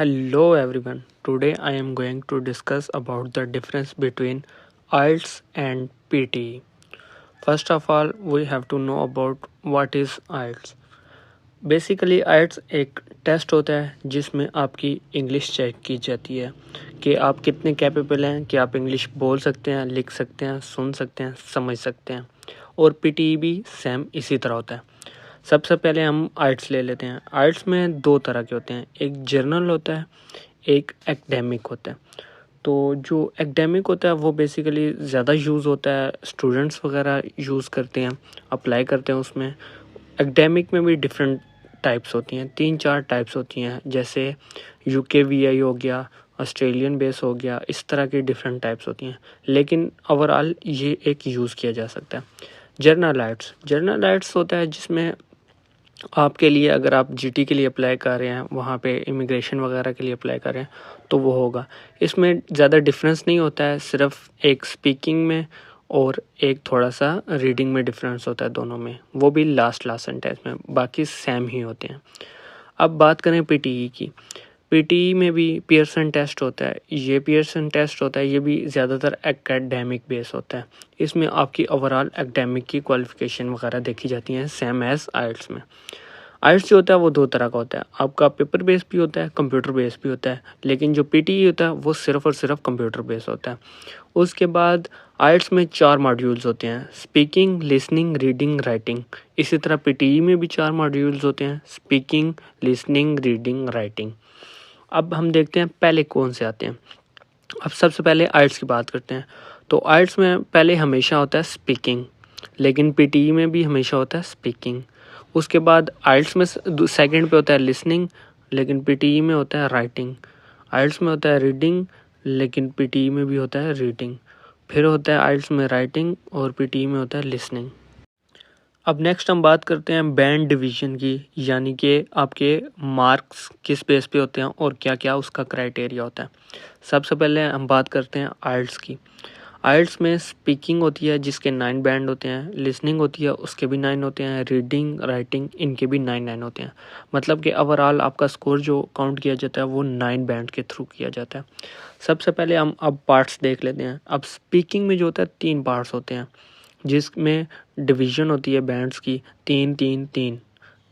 Hello everyone. Today I am going to discuss about the difference between IELTS and PTE. First of all, we have to know about what is IELTS. Basically it's एक test होता है जिसमें आपकी English check की जाती है कि आप कितने कैपेबल हैं, कि आप इंग्लिश बोल सकते हैं, लिख सकते हैं, सुन सकते हैं, समझ सकते हैं। और पीटीई भी सेम इसी तरह होता है। सबसे पहले हम आइट्स ले लेते हैं। आइट्स में दो तरह के होते हैं, एक जर्नल होता है, एक एकेडमिक होता है। तो जो एकेडमिक होता है वो बेसिकली ज़्यादा यूज़ होता है, स्टूडेंट्स वगैरह यूज़ करते हैं, अप्लाई करते हैं उसमें। एकेडमिक में भी डिफरेंट टाइप्स होती हैं, 3-4 टाइप्स होती हैं, जैसे यूकेवीआई हो गया, ऑस्ट्रेलियन बेस हो गया, इस तरह की डिफरेंट टाइप्स होती हैं। लेकिन ओवरऑल ये एक यूज़ किया जा सकता है। जर्नल आइट्स होता है जिसमें आपके लिए, अगर आप जीटी के लिए अप्लाई कर रहे हैं, वहाँ पे इमिग्रेशन वगैरह के लिए अप्लाई कर रहे हैं, तो वो होगा। इसमें ज़्यादा डिफरेंस नहीं होता है, सिर्फ एक स्पीकिंग में और एक थोड़ा सा रीडिंग में डिफरेंस होता है दोनों में, वो भी लास्ट सेंटेंस में, बाकी सेम ही होते हैं। अब बात करें पीटीई की। पीटीई में भी पियर्सन टेस्ट होता है। ये पियर्सन टेस्ट होता है, ये भी ज़्यादातर एकेडमिक बेस होता है। इसमें आपकी ओवरऑल एकेडमिक की क्वालिफिकेशन वगैरह देखी जाती हैं, सेम एज आइल्ट्स में। आइल्ट्स जो होता है वो दो तरह का होता है, आपका पेपर बेस भी होता है, कंप्यूटर बेस भी होता है। लेकिन जो पीटीई होता है वो सिर्फ और सिर्फ कंप्यूटर बेस होता है। उसके बाद आइल्ट्स में 4 मॉड्यूल्स होते हैं, स्पीकिंग, लिसनिंग, रीडिंग, राइटिंग। इसी तरह पीटीई में भी 4 मॉड्यूल्स होते हैं, स्पीकिंग, लिसनिंग, रीडिंग, राइटिंग। अब हम देखते हैं पहले कौन से आते हैं। अब सबसे पहले आइल्ट्स की बात करते हैं। तो आइल्ट्स में पहले हमेशा होता है स्पीकिंग, लेकिन पीटीई में भी हमेशा होता है स्पीकिंग। उसके बाद आइल्ट्स में सेकंड पे होता है लिसनिंग, लेकिन पीटीई में होता है राइटिंग। आइल्ट्स में होता है रीडिंग, लेकिन पीटीई में भी होता है रीडिंग। फिर होता है आइल्ट्स में राइटिंग और पीटीई में होता है लिसनिंग। अब नेक्स्ट हम बात करते हैं बैंड डिवीजन की, यानी कि आपके मार्क्स किस बेस पे होते हैं और क्या क्या उसका क्राइटेरिया होता है। सबसे पहले हम बात करते हैं आइल्ट्स की। आइल्ट्स में स्पीकिंग होती है जिसके 9 बैंड होते हैं, लिसनिंग होती है उसके भी 9 होते हैं, रीडिंग, राइटिंग, इनके भी 9 होते हैं। मतलब कि ओवरऑल आपका स्कोर जो काउंट किया जाता है वो 9 बैंड के थ्रू किया जाता है। सबसे पहले हम अब पार्ट्स देख लेते हैं। अब स्पीकिंग में जो होता है 3 पार्ट्स होते हैं, जिसमें डिवीज़न होती है बैंड्स की 3-3-3,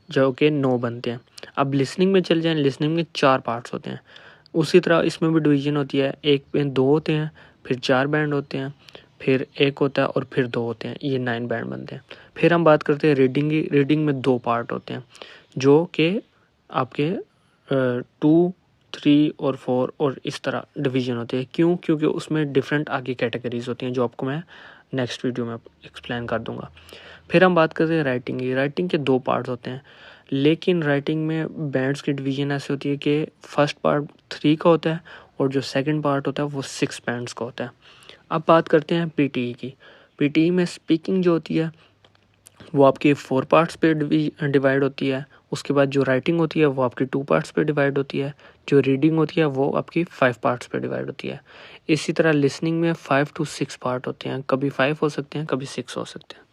जो कि 9 बनते हैं। अब लिसनिंग में चल जाएं, लिसनिंग में 4 पार्ट्स होते हैं। उसी तरह इसमें भी डिवीज़न होती है, एक में 2 होते हैं, फिर 4 बैंड होते हैं, फिर 1 होता है और फिर 2 होते हैं, ये 9 बैंड बनते हैं। फिर हम बात करते हैं रीडिंग की। रीडिंग में 2 पार्ट होते हैं, जो कि आपके 2, 3 और 4 और इस तरह डिवीज़न होते हैं। क्यों? क्योंकि उसमें डिफरेंट आगे कैटेगरीज होती हैं, जो आपको मैं नेक्स्ट वीडियो में एक्सप्लेन कर दूंगा। फिर हम बात करते हैं राइटिंग की। राइटिंग के 2 पार्ट्स होते हैं, लेकिन राइटिंग में बैंड्स की डिवीज़न ऐसी होती है कि फर्स्ट पार्ट 3 का होता है और जो सेकंड पार्ट होता है वो 6 बैंड्स का होता है। अब बात करते हैं पीटीई की। पीटीई में स्पीकिंग जो होती है वो आपकी 4 पार्ट्स पे डिवाइड होती है। उसके बाद जो राइटिंग होती है वो आपकी 2 पार्ट्स पे डिवाइड होती है। जो रीडिंग होती है वो आपकी 5 पार्ट्स पे डिवाइड होती है। इसी तरह लिसनिंग में 5 to 6 पार्ट होते हैं, कभी 5 हो सकते हैं, कभी 6 हो सकते हैं।